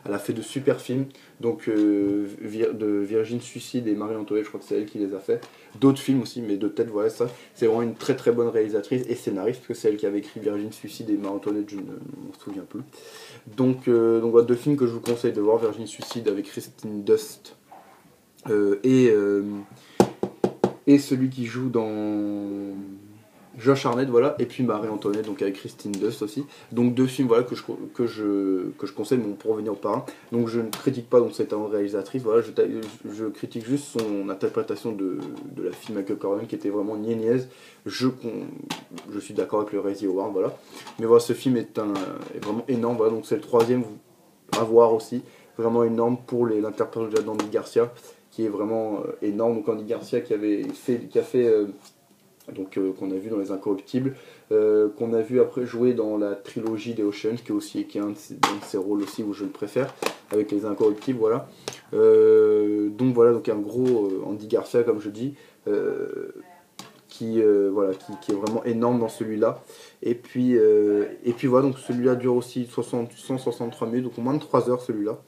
Elle a fait de super films, donc de Virgin Suicide et Marie-Antoinette, je crois que c'est elle qui les a fait. D'autres films aussi, mais de tête, voilà ça. C'est vraiment une très très bonne réalisatrice et scénariste, parce que c'est elle qui avait écrit Virgin Suicide et Marie-Antoinette, je ne m'en souviens plus. Donc voilà, deux films que je vous conseille de voir, Virgin Suicide avec Kristen Dust et celui qui joue dans Josh Hartnett, voilà, et puis Marie-Antoinette, donc avec Kristen Dust aussi. Donc deux films voilà, que je conseille, mais pour revenir au parrain. Donc je ne critique pas donc, cette réalisatrice, voilà, je critique juste son interprétation de la fille Michael Corleone qui était vraiment niaise. Je suis d'accord avec le Razzie Award, voilà. Mais voilà, ce film est vraiment énorme, voilà, donc c'est le troisième à voir aussi. Vraiment énorme pour l'interprétation d'Andy Garcia, qui est vraiment énorme. Donc Andy Garcia qui a fait qu'on a vu dans Les Incorruptibles, qu'on a vu après jouer dans la trilogie des Oceans, qui est un de ses rôles aussi où je le préfère, avec Les Incorruptibles, voilà. Donc voilà, donc un gros Andy Garcia, comme je dis, qui est vraiment énorme dans celui-là. Et puis voilà, donc celui-là dure aussi 163 minutes, donc au moins de 3 heures celui-là.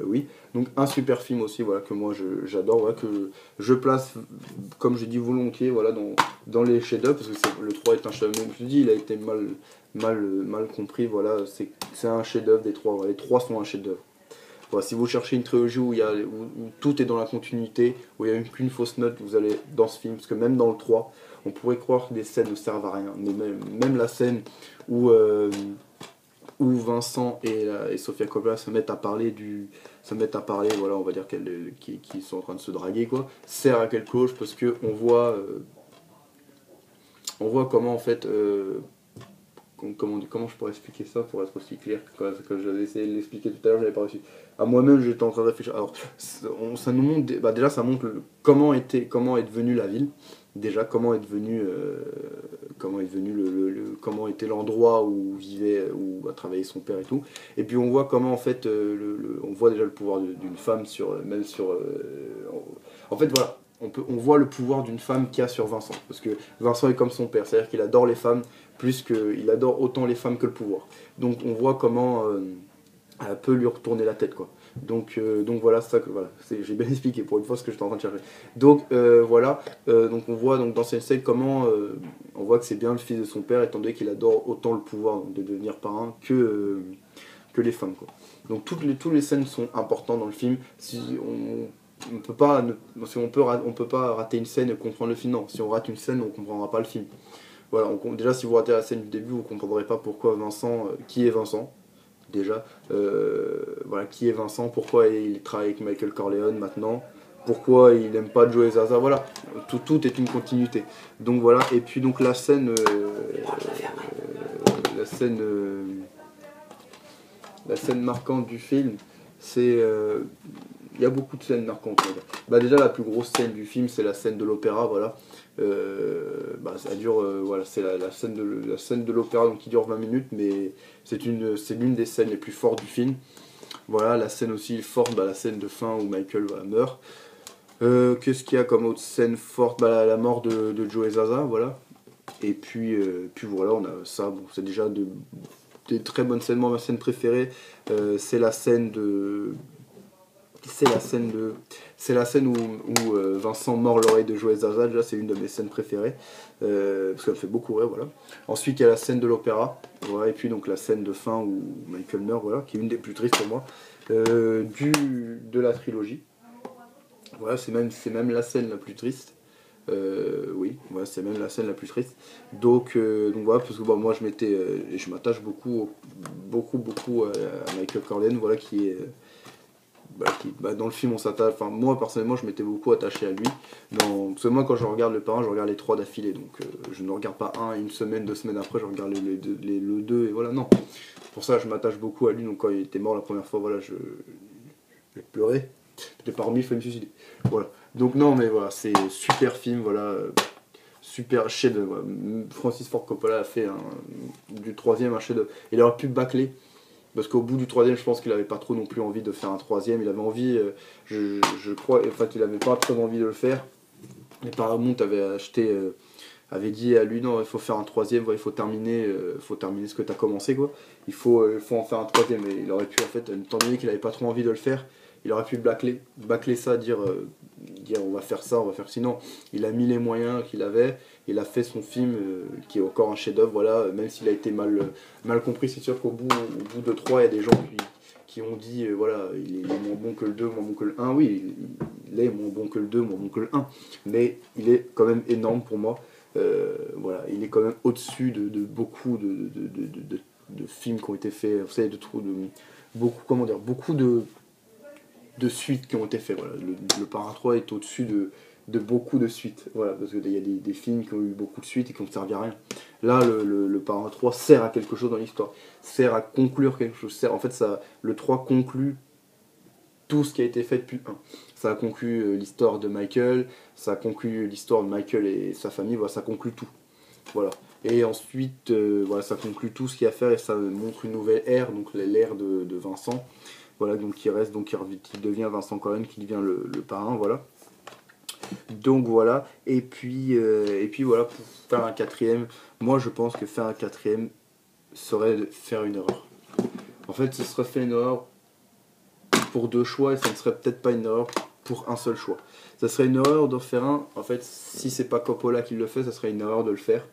Oui, donc un super film aussi, voilà, que moi j'adore, voilà, que je place, comme je dis volontiers, voilà, dans les chefs-d'œuvre, parce que le 3 est un chef-d'œuvre, donc je dis, il a été mal compris, voilà, c'est un chef-d'œuvre des trois, voilà, les trois sont un chef-d'œuvre. Voilà, si vous cherchez une trilogie où tout est dans la continuité, où il n'y a qu'une fausse note, vous allez dans ce film, parce que même dans le 3, on pourrait croire que des scènes ne servent à rien, mais même la scène où Vincent et Sofia Coppola se mettent à parler, voilà, on va dire qu'ils sont en train de se draguer, quoi, sert à quelque chose parce que on voit comment en fait, comment je pourrais expliquer ça pour être aussi clair que j'avais essayé de l'expliquer tout à l'heure, j'avais pas réussi. À moi-même, j'étais en train de réfléchir. Alors, ça nous montre, déjà, ça montre comment est devenue la ville. Déjà, comment était l'endroit où vivait, où a travaillé son père et tout. Et puis on voit comment en fait, on voit déjà le pouvoir d'une femme en fait voilà, on voit le pouvoir d'une femme qu'il y a sur Vincent, parce que Vincent est comme son père, c'est-à-dire qu'il adore les femmes plus qu'il adore autant les femmes que le pouvoir. Donc on voit comment elle peut lui retourner la tête, quoi. Donc voilà, j'ai bien expliqué pour une fois ce que j'étais en train de chercher. Donc voilà, donc on voit donc, dans cette scène comment on voit que c'est bien le fils de son père, étant donné qu'il adore autant le pouvoir donc, de devenir parrain que les femmes, quoi. Donc toutes les scènes sont importantes dans le film. Si on peut pas rater une scène et comprendre le film. Non, si on rate une scène, on comprendra pas le film. Voilà, déjà si vous ratez la scène du début, vous comprendrez pas pourquoi Vincent, qui est Vincent. Déjà, voilà, qui est Vincent, pourquoi il travaille avec Michael Corleone maintenant, pourquoi il n'aime pas Joey Zaza, voilà, tout est une continuité. Donc voilà, et puis donc la scène marquante du film, c'est il y a beaucoup de scènes marquantes. Déjà la plus grosse scène du film, c'est la scène de l'opéra, voilà. Ça dure, voilà, c'est la scène de l'opéra donc qui dure 20 minutes, mais c'est l'une des scènes les plus fortes du film. Voilà, la scène aussi forte, la scène de fin où Michael meurt. Qu'est-ce qu'il y a comme autre scène forte, la mort de Joey Zaza, voilà. Et puis voilà, on a ça, bon, c'est déjà des très bonnes scènes. Moi, ma scène préférée, c'est la scène de... C'est la scène où Vincent mord l'oreille de Joey Zaza. Déjà, c'est une de mes scènes préférées. Parce qu'elle me fait beaucoup rire, voilà. Ensuite, il y a la scène de l'opéra. Voilà, et puis donc la scène de fin où Michael meurt, voilà, qui est une des plus tristes pour moi. De la trilogie. Voilà, c'est même la scène la plus triste. Oui, voilà, c'est même la scène la plus triste. Donc voilà, parce que bon, moi je m'attache beaucoup à Michael Corleone, voilà, dans le film on s'attache. Enfin, moi personnellement, je m'étais beaucoup attaché à lui. Parce que moi, quand je regarde le parrain, je regarde les trois d'affilée. Donc je ne regarde pas un, une semaine, 2 semaines après, je regarde le deux, et voilà, non. Pour ça, je m'attache beaucoup à lui. Donc quand il était mort la première fois, voilà, j'ai pleuré. J'étais pas remis, il fallait me suicider. Voilà. Donc non, mais voilà, c'est super film, voilà, super chef-d'œuvre. Voilà. Francis Ford Coppola a fait du troisième un chef-d'œuvre. Il aurait pu bâcler, parce qu'au bout du troisième, je pense qu'il avait pas trop non plus envie de faire un troisième. Il avait envie, je crois, en fait, il avait pas très envie de le faire. Et Paramount avait dit à lui, non, il faut faire un troisième, il faut terminer ce que tu as commencé, quoi. Il faut en faire un troisième. Et il aurait pu, en fait, étant donné qu'il avait pas trop envie de le faire, il aurait pu bâcler ça, dire on va faire ça, on va faire. Sinon, il a mis les moyens qu'il avait, il a fait son film qui est encore un chef-d'œuvre, voilà, même s'il a été mal compris. C'est sûr qu'au bout de 3, il y a des gens qui ont dit voilà, il est moins bon que le 2, moins bon que le 1. Oui, il est moins bon que le 2, moins bon que le 1, mais il est quand même énorme pour moi. Voilà, il est quand même au-dessus de beaucoup de films qui ont été faits, vous savez, beaucoup de suites qui ont été faits. Voilà. Le Parrain 3 est au-dessus de beaucoup de suites. Voilà, parce qu'il y a des films qui ont eu beaucoup de suites et qui n'ont servi à rien. Là, le Parrain 3 sert à quelque chose dans l'histoire, sert à conclure quelque chose. En fait, le 3 conclut tout ce qui a été fait depuis le 1. Ça a conclu l'histoire de Michael, ça a conclu l'histoire de Michael et sa famille, voilà, ça conclut tout. Voilà. Et ensuite, voilà, ça conclut tout ce qu'il y a à faire et ça montre une nouvelle ère, donc l'ère de Vincent. Voilà, donc il reste, donc il devient Vincent Cohen, qui devient le parrain, voilà. Donc voilà, et puis voilà, pour faire un quatrième, moi je pense que faire un quatrième serait de faire une erreur. En fait, ce serait faire une erreur pour 2 choix et ça ne serait peut-être pas une erreur pour un seul choix. Ça serait une erreur d'en faire un, en fait, si c'est pas Coppola qui le fait, ça serait une erreur de le faire.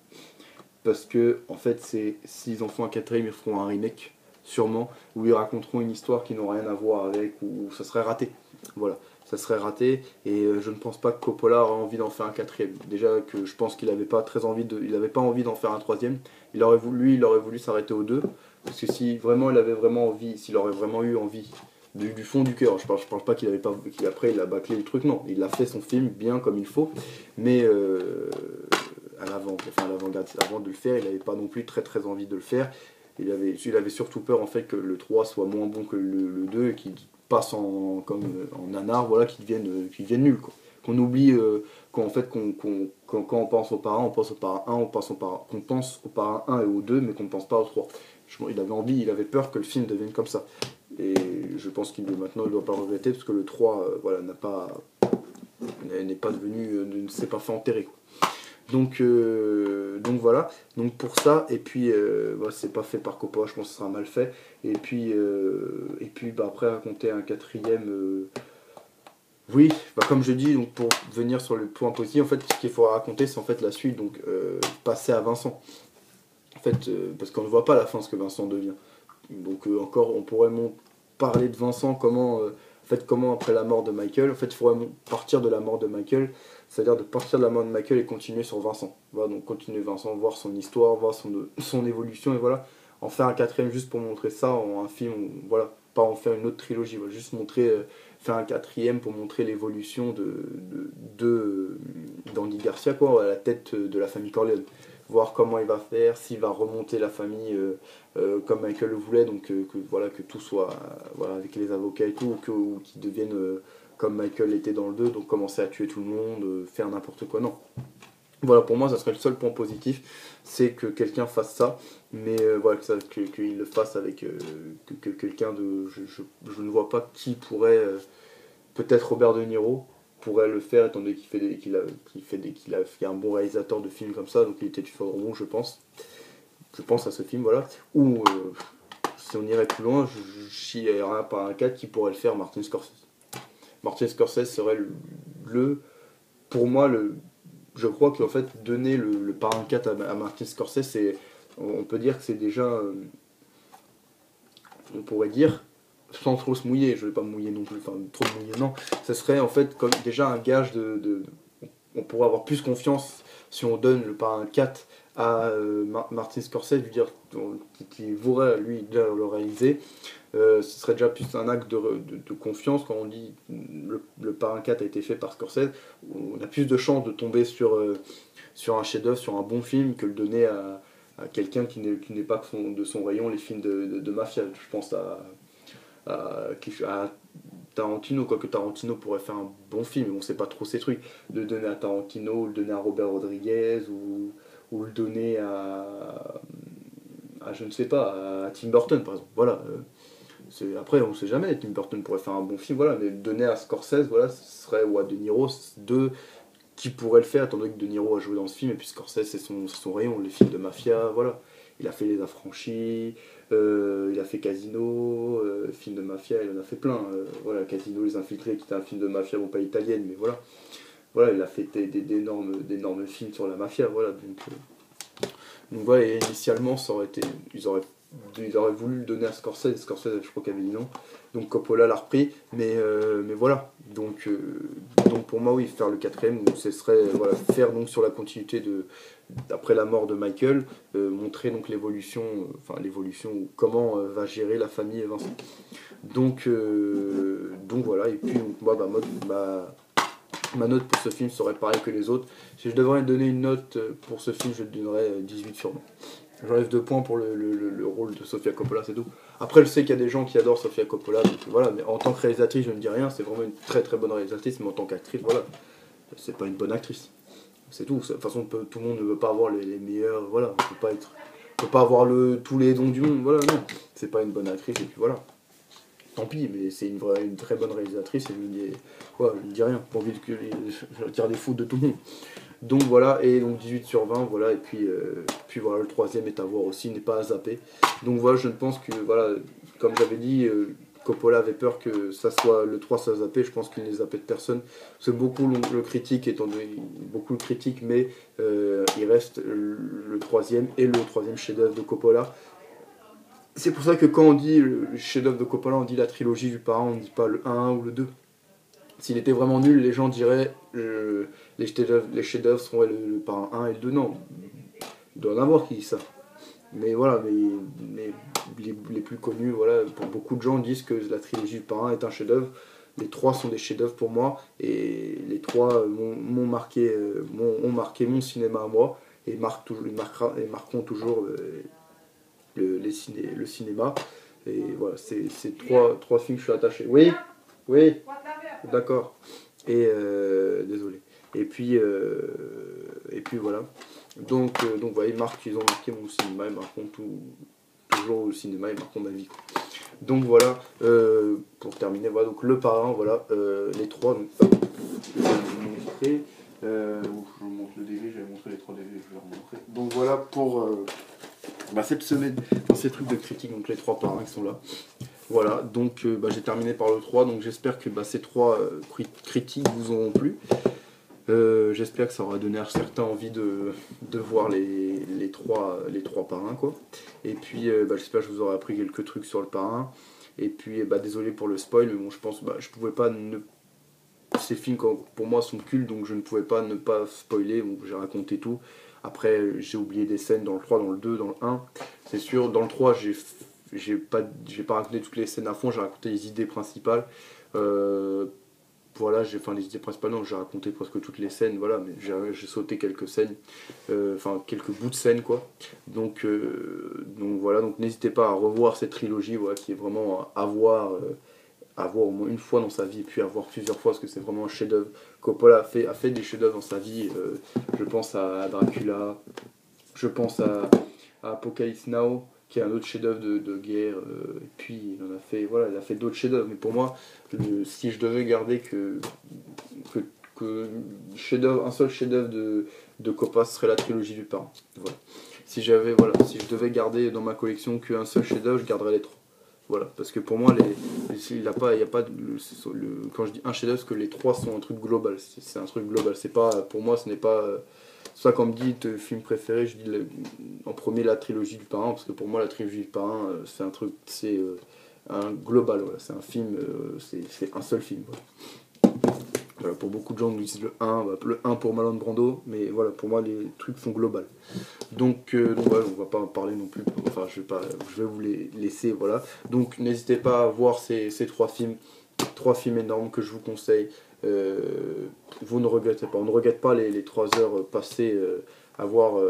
Parce que, en fait, s'ils en font un quatrième, ils feront un remake, sûrement, où ils raconteront une histoire qui n'ont rien à voir avec, ou ça serait raté. Voilà, ça serait raté, et je ne pense pas que Coppola aurait envie d'en faire un quatrième. Déjà que je pense qu'il n'avait pas très envie il avait pas envie d'en faire un troisième. Il aurait voulu s'arrêter aux 2, parce que si vraiment il avait vraiment envie, s'il aurait vraiment eu envie, du fond du cœur, je pense pas qu'il avait pas, qu'après il a bâclé le truc, non, il a fait son film bien comme il faut, mais à l'avant-garde, avant de le faire, il n'avait pas non plus très très envie de le faire. Il avait surtout peur en fait que le 3 soit moins bon que le 2 et qu'il passe en nanar, voilà, qu'il devienne nul, quoi. Qu'on oublie, quand on pense au parrain, on pense au parrain 1, qu'on pense au parrain 1 et au 2, mais qu'on ne pense pas au 3. Il avait peur que le film devienne comme ça. Et je pense qu'il maintenant il ne doit pas regretter parce que le 3 voilà, n'est pas devenu, ne s'est pas fait enterrer, quoi. Donc voilà, donc pour ça, et puis voilà, c'est pas fait par Coppola, je pense que ce sera mal fait. Et puis après raconter un quatrième, oui, comme je dis, donc pour venir sur le point positif, en fait ce qu'il faut raconter c'est en fait la suite, donc passer à Vincent. En fait, parce qu'on ne voit pas à la fin ce que Vincent devient. Donc encore, on pourrait parler de Vincent, comment après la mort de Michael, en fait il faudrait partir de la mort de Michael, c'est-à-dire de partir de la mort de Michael et continuer sur Vincent. Voilà, donc continuer Vincent, voir son histoire, voir son évolution, et voilà, en faire un quatrième juste pour montrer ça en un film, voilà, pas en faire une autre trilogie, voilà, juste faire un quatrième pour montrer l'évolution d'Andy Garcia, quoi, à la tête de la famille Corleone. Voir comment il va faire, s'il va remonter la famille comme Michael le voulait, donc que tout soit voilà, avec les avocats et tout, ou qu'ils deviennent comme Michael était dans le 2, donc commencer à tuer tout le monde, faire n'importe quoi. Non. Voilà, pour moi, ça serait le seul point positif, c'est que quelqu'un fasse ça, mais voilà, qu'il le fasse avec que quelqu'un de... Je ne vois pas qui pourrait... peut-être Robert De Niro pourrait le faire, étant donné qu'il est un bon réalisateur de films comme ça, donc il était du fort bon, je pense. je pense à ce film, voilà. Ou si on irait plus loin, je chierais par un 4 qui pourrait le faire, Martin Scorsese. Martin Scorsese serait pour moi, je crois qu'en fait, donner le Parrain 4 à Martin Scorsese, on peut dire que c'est déjà, on pourrait dire, sans trop se mouiller, je vais pas me mouiller non plus, enfin trop me mouiller, non, ça serait en fait comme déjà un gage on pourrait avoir plus confiance si on donne le Parrain 4 à Martin Scorsese, lui dire qui voudrait lui déjà le réaliser. Ce serait déjà plus un acte de confiance quand on dit le Parrain 4 a été fait par Scorsese. On a plus de chances de tomber sur un chef-d'œuvre, sur un bon film, que le donner à quelqu'un qui n'est pas de son rayon, les films de mafia. Je pense à Tarantino, quoique Tarantino pourrait faire un bon film, mais on sait pas trop ses trucs. De le donner à Tarantino, le donner à Robert Rodriguez, ou le donner à je ne sais pas, à Tim Burton par exemple. Voilà. Après, on sait jamais, Tim Burton pourrait faire un bon film, voilà, mais le donner à Scorsese, voilà, ce serait, ou à De Niro, qui pourrait le faire, étant donné que De Niro a joué dans ce film, et puis Scorsese, c'est son rayon, les films de mafia, voilà. Il a fait Les Affranchis, il a fait Casino, film de mafia, il en a fait plein. Voilà, Casino, Les Infiltrés, qui était un film de mafia, bon, pas italienne, mais voilà. Voilà, il a fait d'énormes films sur la mafia, voilà. Donc voilà, et initialement, ça aurait été, ils auraient voulu le donner à Scorsese, Scorsese, je crois qu'il avait dit non. Donc Coppola l'a repris, mais voilà. Donc pour moi, oui, faire le quatrième, ce serait voilà, faire donc sur la continuité après la mort de Michael, montrer donc l'évolution, ou comment va gérer la famille Vincent. Donc voilà, et puis donc, moi, ma note pour ce film serait pareille que les autres. Si je devrais donner une note pour ce film, je le donnerais 18 sur 20. J'enlève 2 points pour le rôle de Sofia Coppola, c'est tout. Après, je sais qu'il y a des gens qui adorent Sofia Coppola, donc voilà, mais en tant que réalisatrice, je ne dis rien, c'est vraiment une très très bonne réalisatrice, mais en tant qu'actrice, voilà, c'est pas une bonne actrice. C'est tout. De toute façon, tout le monde ne veut pas avoir les meilleurs, voilà, on peut pas avoir tous les dons du monde, voilà, non. C'est pas une bonne actrice, et puis voilà. Tant pis, mais c'est une très bonne réalisatrice, et je ne dis rien, pour envie que je tire des fautes de tout le monde. Donc voilà, et donc 18 sur 20, voilà, et puis voilà, le troisième est à voir aussi, n'est pas à zapper. Donc voilà, je ne pense que, voilà, comme j'avais dit, Coppola avait peur que ça soit le 3 soit zappé, je pense qu'il n'est zappé de personne. C'est beaucoup le critique, beaucoup le critique, mais il reste le troisième et le troisième chef-d'œuvre de Coppola. C'est pour ça que quand on dit le chef-d'œuvre de Coppola, on dit la trilogie du parrain, on ne dit pas le 1 ou le 2. S'il était vraiment nul, les gens diraient les chefs-d'œuvre seront le parrain 1 et le 2. Non, il doit en avoir qui disent ça. Mais voilà, mais les plus connus, voilà, pour beaucoup de gens disent que la trilogie du parrain est un chef-d'œuvre. Les trois sont des chefs-d'œuvre pour moi, et les trois ont marqué mon cinéma à moi, et marqueront toujours le cinéma. Et voilà, c'est trois films que je suis attaché. Oui, oui, d'accord. Et désolé. Et puis voilà. Donc voilà, ils ont marqué mon cinéma, ils marqueront toujours le cinéma, ils marqueront ma vie, quoi. Donc voilà, pour terminer, voilà, donc le parrain, voilà, les trois, donc hop, je vais vous montrer. Je vous montre le DV, j'avais montré les 3 DV, je vais vous montrer. Donc voilà pour cette semaine, dans ces trucs de critique, donc les 3 parrains qui sont là. Voilà, donc j'ai terminé par le 3, donc j'espère que ces 3 critiques vous auront plu. J'espère que ça aura donné à certains envie de voir les trois parrains, quoi. Et puis j'espère que je vous aurai appris quelques trucs sur le parrain. Et puis désolé pour le spoil, mais bon, je pense je pouvais pas ces films pour moi sont cultes, donc je ne pouvais pas ne pas spoiler, donc j'ai raconté tout. Après j'ai oublié des scènes dans le 3, dans le 2, dans le 1. C'est sûr, dans le 3 j'ai pas raconté toutes les scènes à fond, j'ai raconté les idées principales. Voilà, les idées principales, non, j'ai raconté presque toutes les scènes, voilà, mais j'ai sauté quelques scènes, quelques bouts de scènes, quoi. Donc voilà, donc n'hésitez pas à revoir cette trilogie, voilà, qui est vraiment à voir au moins une fois dans sa vie, et puis à voir plusieurs fois, parce que c'est vraiment un chef-d'œuvre. Coppola a fait des chefs-d'œuvre dans sa vie, je pense à Dracula, je pense à Apocalypse Now, qui est un autre chef-d'œuvre de guerre, et puis il a fait d'autres chefs-d'œuvre, mais pour moi, si je devais garder que un seul chef-d'œuvre de Coppola, ce serait la trilogie du parrain. Voilà. si j'avais, voilà, si je devais garder dans ma collection qu'un seul chef-d'œuvre, je garderais les 3. Voilà, parce que pour moi, il y a pas quand je dis un chef-d'œuvre, c'est que les 3 sont un truc global. C'est un truc global. C'est pas, pour moi, ce n'est pas. Ça, comme dit, film préféré, je dis en premier la trilogie du Parrain, parce que pour moi, la trilogie du Parrain, c'est un truc, c'est un global. Voilà, c'est un film, c'est un seul film. Voilà. Voilà, pour beaucoup de gens, nous disent le 1 pour Marlon Brando, mais voilà, pour moi, les trucs sont globaux. Donc voilà, on va pas en parler non plus, enfin, je vais vous les laisser, voilà. Donc, n'hésitez pas à voir ces 3 films énormes que je vous conseille. Vous ne regrettez pas, on ne regrette pas les 3 heures passées à voir,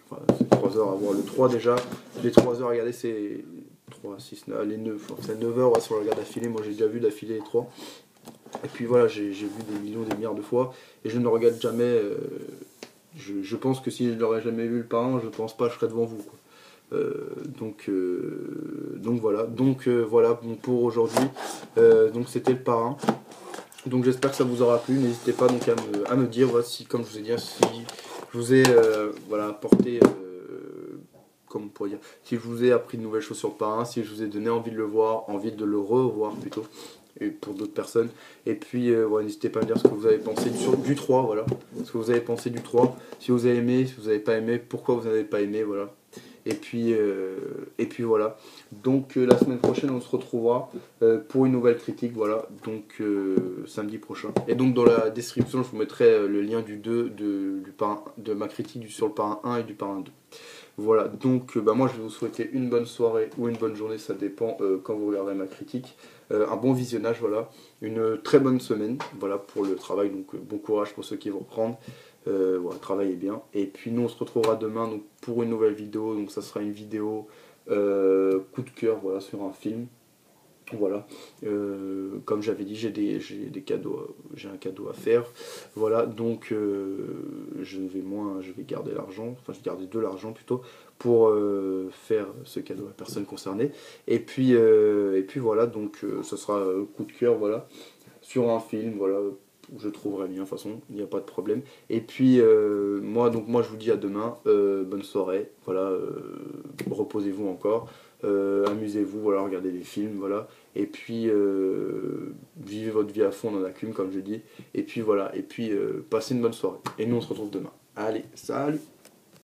enfin, 3 heures à voir le 3 déjà, les 3 heures à regarder, c'est 3, 6, 9, les 9, enfin, c'est 9 heures ouais, si on regarde d'affilée, moi j'ai déjà vu d'affilée les 3. Et puis voilà, j'ai vu des millions, des milliards de fois, et je ne regrette jamais. Je pense que si je n'aurais jamais vu le Parrain, je pense pas que je serais devant vous. Quoi. Donc voilà. Voilà bon, pour aujourd'hui. Donc c'était le Parrain. Donc j'espère que ça vous aura plu. N'hésitez pas donc à me dire voilà, si, comme je vous ai dit, si je vous ai voilà, apporté. Comment on pourrait dire, si je vous ai appris de nouvelles choses sur le Parrain, si je vous ai donné envie de le voir, envie de le revoir plutôt, et pour d'autres personnes. Et puis, ouais, n'hésitez pas à me dire ce que vous avez pensé du 3, voilà. Ce que vous avez pensé du 3, si vous avez aimé, si vous n'avez pas aimé, pourquoi vous n'avez pas aimé, voilà. Et puis voilà. Donc la semaine prochaine, on se retrouvera pour une nouvelle critique, voilà. Donc samedi prochain. Et donc dans la description, je vous mettrai le lien du 2 du Parrain, de ma critique sur le Parrain 1 et du Parrain 2. Voilà, donc moi je vais vous souhaiter une bonne soirée ou une bonne journée, ça dépend quand vous regarderez ma critique. Un bon visionnage, voilà. Une très bonne semaine, voilà, pour le travail. Donc bon courage pour ceux qui vont reprendre. Voilà, travaillez bien. Et puis nous on se retrouvera demain donc, pour une nouvelle vidéo. Donc ça sera une vidéo coup de cœur, voilà, sur un film. Voilà, comme j'avais dit, j'ai des cadeaux, j'ai un cadeau à faire. Voilà, donc je vais garder l'argent, enfin je vais garder de l'argent plutôt pour faire ce cadeau à la personne concernée. Et puis voilà, donc ce sera coup de cœur, voilà, sur un film, voilà, je trouverai bien, de toute façon, il n'y a pas de problème. Et puis moi je vous dis à demain, bonne soirée, voilà, reposez-vous encore. Amusez-vous, voilà, regardez des films, voilà, et puis vivez votre vie à fond dans la cum, comme je dis, et puis voilà, et puis passez une bonne soirée. Et nous on se retrouve demain. Allez, salut!